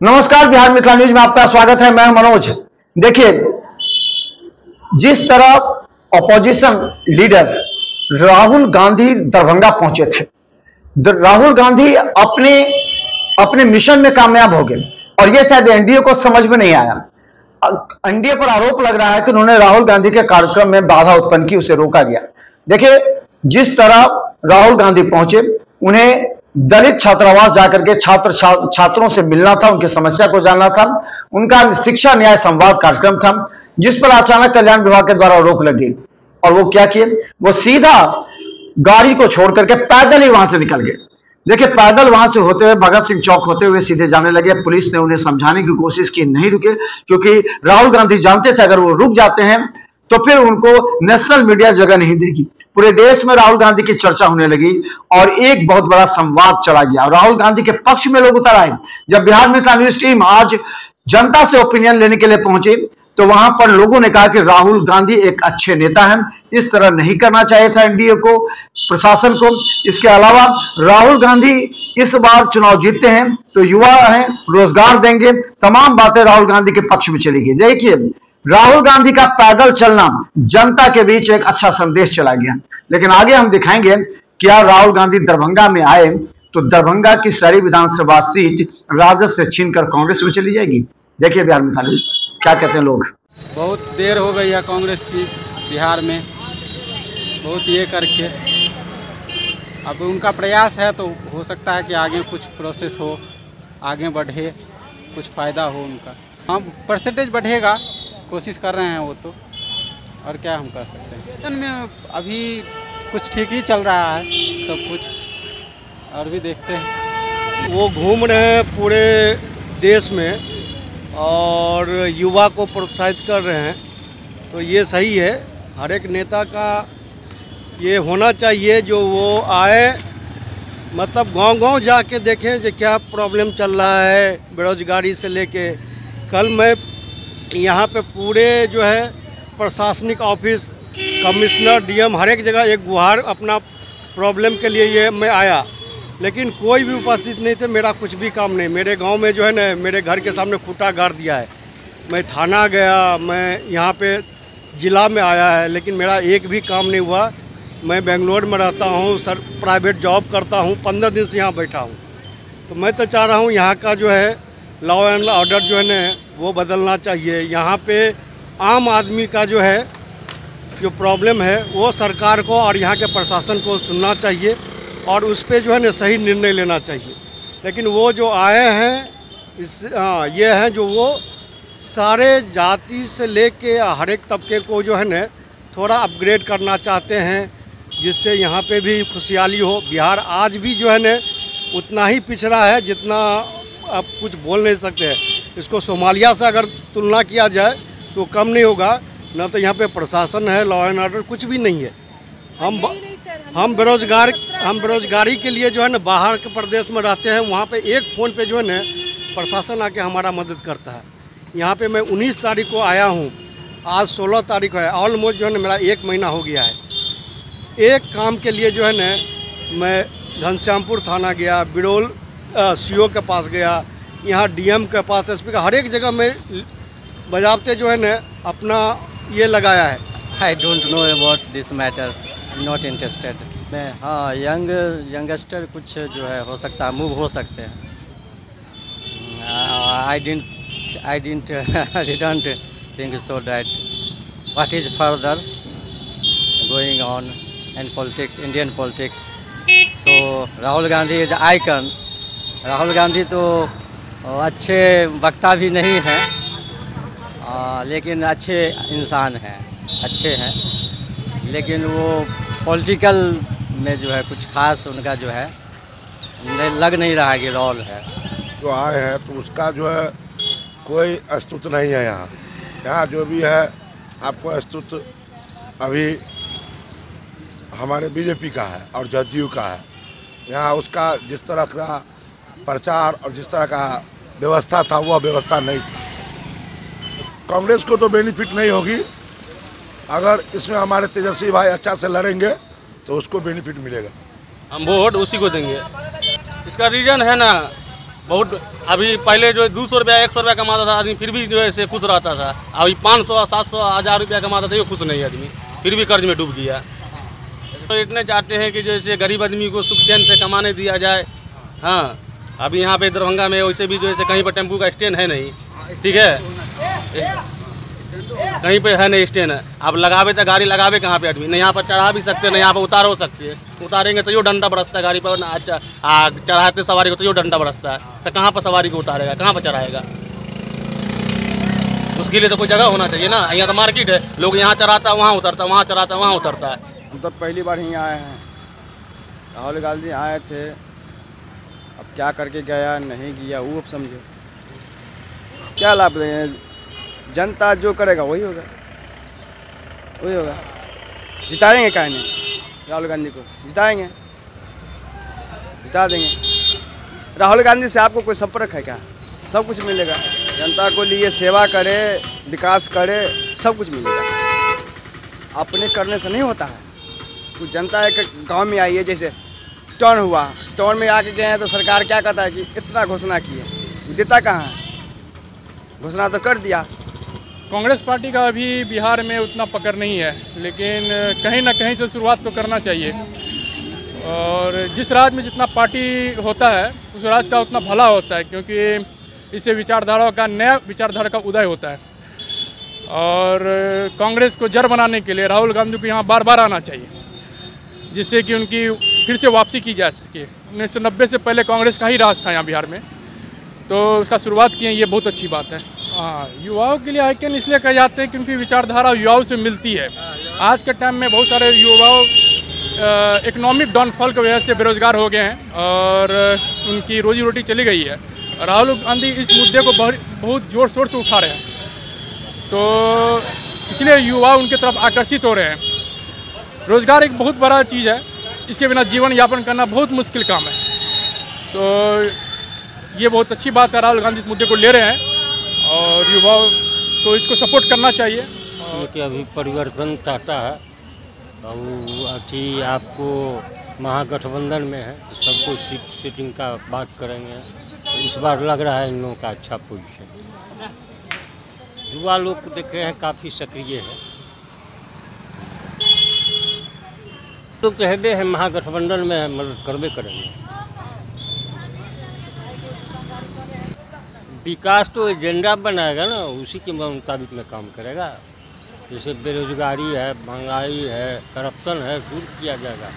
नमस्कार, बिहार मिथिला न्यूज में आपका स्वागत है। मैं मनोज। देखिए, जिस तरह ऑपोजिशन लीडर राहुल गांधी दरभंगा पहुंचे थे, राहुल गांधी अपने अपने मिशन में कामयाब हो गए और यह शायद एनडीए को समझ में नहीं आया। एनडीए पर आरोप लग रहा है कि उन्होंने राहुल गांधी के कार्यक्रम में बाधा उत्पन्न की, उसे रोका गया। देखिए, जिस तरह राहुल गांधी पहुंचे, उन्हें दलित छात्रावास जाकर के छात्रों से मिलना था, उनकी समस्या को जानना था। उनका शिक्षा न्याय संवाद कार्यक्रम था, जिस पर अचानक कल्याण विभाग के द्वारा रोक लग गई। और वो क्या किए, वो सीधा गाड़ी को छोड़ करके पैदल ही वहां से निकल गए। देखिए, पैदल वहां से होते हुए भगत सिंह चौक होते हुए सीधे जाने लगे। पुलिस ने उन्हें समझाने की कोशिश की, नहीं रुके, क्योंकि राहुल गांधी जानते थे अगर वो रुक जाते हैं तो फिर उनको नेशनल मीडिया जगह नहीं देगी। पूरे देश में राहुल गांधी की चर्चा होने लगी और एक बहुत बड़ा संवाद चला गया। राहुल गांधी के पक्ष में लोग उतर आए। जब बिहार मिथिला न्यूज टीम आज जनता से ओपिनियन लेने के लिए पहुंची तो वहां पर लोगों ने कहा कि राहुल गांधी एक अच्छे नेता हैं, इस तरह नहीं करना चाहिए था एनडीए को, प्रशासन को। इसके अलावा राहुल गांधी इस बार चुनाव जीतते हैं तो युवा हैं, रोजगार देंगे, तमाम बातें राहुल गांधी के पक्ष में चली गई। देखिए, राहुल गांधी का पैदल चलना जनता के बीच एक अच्छा संदेश चला गया। लेकिन आगे हम दिखाएंगे क्या राहुल गांधी दरभंगा में आए तो दरभंगा की सारी विधानसभा सीट राजद से छीनकर कांग्रेस में चली जाएगी। देखिए बिहार में क्या कहते हैं लोग। बहुत देर हो गई है कांग्रेस की बिहार में, बहुत ये करके अब उनका प्रयास है तो हो सकता है कि आगे कुछ प्रोसेस हो, आगे बढ़े, कुछ फ़ायदा हो उनका। हाँ, परसेंटेज बढ़ेगा, कोशिश कर रहे हैं वो तो, और क्या हम कर सकते हैं। इनमें अभी कुछ ठीक ही चल रहा है सब कुछ, और भी देखते हैं। वो घूम रहे हैं पूरे देश में और युवा को प्रोत्साहित कर रहे हैं, तो ये सही है। हर एक नेता का ये होना चाहिए जो वो आए, मतलब गांव-गांव जाके देखें कि क्या प्रॉब्लम चल रहा है बेरोजगारी से लेके। कल मैं यहाँ पे पूरे जो है प्रशासनिक ऑफिस, कमिश्नर, डीएम, हर एक जगह एक गुहार अपना प्रॉब्लम के लिए ये मैं आया, लेकिन कोई भी उपस्थित नहीं थे। मेरा कुछ भी काम नहीं। मेरे गांव में जो है ना, मेरे घर के सामने खूंटा गाड़ दिया है। मैं थाना गया, मैं यहाँ पे ज़िला में आया है, लेकिन मेरा एक भी काम नहीं हुआ। मैं बेंगलोर में रहता हूँ, सर प्राइवेट जॉब करता हूँ, 15 दिन से यहाँ बैठा हूँ। तो मैं तो चाह रहा हूँ यहाँ का जो है लॉ एंड ऑर्डर जो है ना वो बदलना चाहिए। यहाँ पे आम आदमी का जो है जो प्रॉब्लम है वो सरकार को और यहाँ के प्रशासन को सुनना चाहिए और उस पर जो है ना सही निर्णय लेना चाहिए। लेकिन वो जो आए हैं ये हैं जो वो सारे जाति से लेके हर एक तबके को जो है ना थोड़ा अपग्रेड करना चाहते हैं, जिससे यहाँ पे भी खुशहाली हो। बिहार आज भी जो है ना उतना ही पिछड़ा है जितना आप कुछ बोल नहीं सकते हैं। इसको सोमालिया से अगर तुलना किया जाए तो कम नहीं होगा। ना तो यहाँ पे प्रशासन है, लॉ एंड ऑर्डर कुछ भी नहीं है। हम बेरोजगारी के लिए जो है ना बाहर के प्रदेश में रहते हैं, वहाँ पे एक फ़ोन पे जो है ना प्रशासन आके हमारा मदद करता है। यहाँ पे मैं 19 तारीख को आया हूँ, आज 16 तारीख है, ऑलमोस्ट जो है ना मेरा 1 महीना हो गया है। एक काम के लिए जो है ना मैं घनश्यामपुर थाना गया, बिरोल सीओ के पास गया, यहाँ डीएम के पास, एसपी का, हर एक जगह में बजाबते जो है ना अपना ये लगाया है। I don't know about this matter, not interested. मैं हाँ, यंगस्टर कुछ जो है हो सकता है, मूव हो सकते हैं। I didn't think so that what is further going on in politics, Indian politics. So Rahul Gandhi is icon. Rahul Gandhi तो अच्छे वक्ता भी नहीं हैं, लेकिन अच्छे इंसान हैं, अच्छे हैं, लेकिन वो पॉलिटिकल में जो है कुछ खास उनका जो है लग नहीं रहा है कि रोल है। जो आए हैं तो उसका जो है कोई अस्तित्व नहीं है यहाँ। यहाँ जो भी है आपको अस्तित्व अभी हमारे बीजेपी का है और जदयू का है। यहाँ उसका जिस तरह का प्रचार और जिस तरह का व्यवस्था था वह व्यवस्था नहीं था। कांग्रेस को तो बेनिफिट नहीं होगी। अगर इसमें हमारे तेजस्वी भाई अच्छा से लड़ेंगे तो उसको बेनिफिट मिलेगा। हम वोट उसी को देंगे। इसका रीज़न है ना बहुत अभी पहले जो 200 रुपया 100 रुपया कमाता था आदमी फिर भी जो है से खुश रहता था। अभी 500 700 1000 रुपया कमाता था, ये खुश नहीं आदमी, फिर भी कर्ज में डूब गया। तो इतने चाहते हैं कि जैसे गरीब आदमी को सुख चैन से कमाने दिया जाए। हाँ, अभी यहाँ पे दरभंगा में वैसे भी जो है कहीं पर टेम्पू का स्टैंड है नहीं, ठीक है, कहीं पे है नहीं स्टैंड। अब लगावे तो गाड़ी लगावे कहाँ पे आदमी, न यहाँ पर चढ़ा भी सकते, न यहाँ पर उतार हो सकते है। उतारेंगे तो यो डंडा बरसता है गाड़ी पर, चढ़ाते सवारी को तो यो डंडा बरसता है, तो कहाँ पर सवारी को उतारेगा, कहाँ पर चढ़ाएगा? उसके लिए तो कोई जगह होना चाहिए ना। यहाँ तो मार्केट है, लोग यहाँ चढ़ाता वहाँ उतरता, वहाँ चढ़ाता वहाँ उतरता है। हम तो पहली बार ही आए हैं। राहुल गांधी आए थे, अब क्या करके गया नहीं गया वो अब समझो। क्या लाभ देंगे? जनता जो करेगा वही होगा, वही होगा। जिताएंगे काहे नहीं? राहुल गांधी को जिताएंगे, जिता देंगे। राहुल गांधी से आपको कोई संपर्क है क्या? सब कुछ मिलेगा। जनता को लिए सेवा करे, विकास करे, सब कुछ मिलेगा। अपने करने से नहीं होता है। कुछ जनता एक गांव में आई है, जैसे टर्न हुआ, टर्न में आके गए हैं तो सरकार क्या कहता है कि इतना घोषणा की है, देता कहाँ है? घोषणा तो कर दिया। कांग्रेस पार्टी का अभी बिहार में उतना पकड़ नहीं है, लेकिन कहीं ना कहीं से शुरुआत तो करना चाहिए। और जिस राज्य में जितना पार्टी होता है उस राज्य का उतना भला होता है, क्योंकि इससे विचारधारा का नया विचारधारा का उदय होता है। और कांग्रेस को जड़ बनाने के लिए राहुल गांधी को यहाँ बार बार आना चाहिए, जिससे कि उनकी फिर से वापसी की जा सके। 1990 से पहले कांग्रेस का ही राज था यहाँ बिहार में, तो उसका शुरुआत किए, ये बहुत अच्छी बात है। हाँ, युवाओं के लिए आइकन इसलिए कहे जाते हैं क्योंकि विचारधारा युवाओं से मिलती है। आज के टाइम में बहुत सारे युवाओं इकोनॉमिक डाउनफॉल की वजह से बेरोजगार हो गए हैं और उनकी रोजी रोटी चली गई है। राहुल गांधी इस मुद्दे को बहुत जोर शोर से उठा रहे हैं, तो इसलिए युवा उनकी तरफ आकर्षित हो रहे हैं। रोजगार एक बहुत बड़ा चीज़ है, इसके बिना जीवन यापन करना बहुत मुश्किल काम है। तो ये बहुत अच्छी बात है, राहुल गांधी इस मुद्दे को ले रहे हैं और युवाओं को इसको सपोर्ट करना चाहिए। कि अभी परिवर्तन चाहता है और अथी आपको महागठबंधन में है, सबको सीटिंग का बात करेंगे। तो इस बार लग रहा है इन लोगों का अच्छा पोजीशन। युवा लोग देखे हैं काफ़ी सक्रिय है, तो कहते हैं महागठबंधन में मदद करबे करेंगे। विकास तो एजेंडा बनाएगा ना, उसी के मुताबिक में काम करेगा। जैसे बेरोजगारी है, महंगाई है, करप्शन है, दूर किया जाएगा।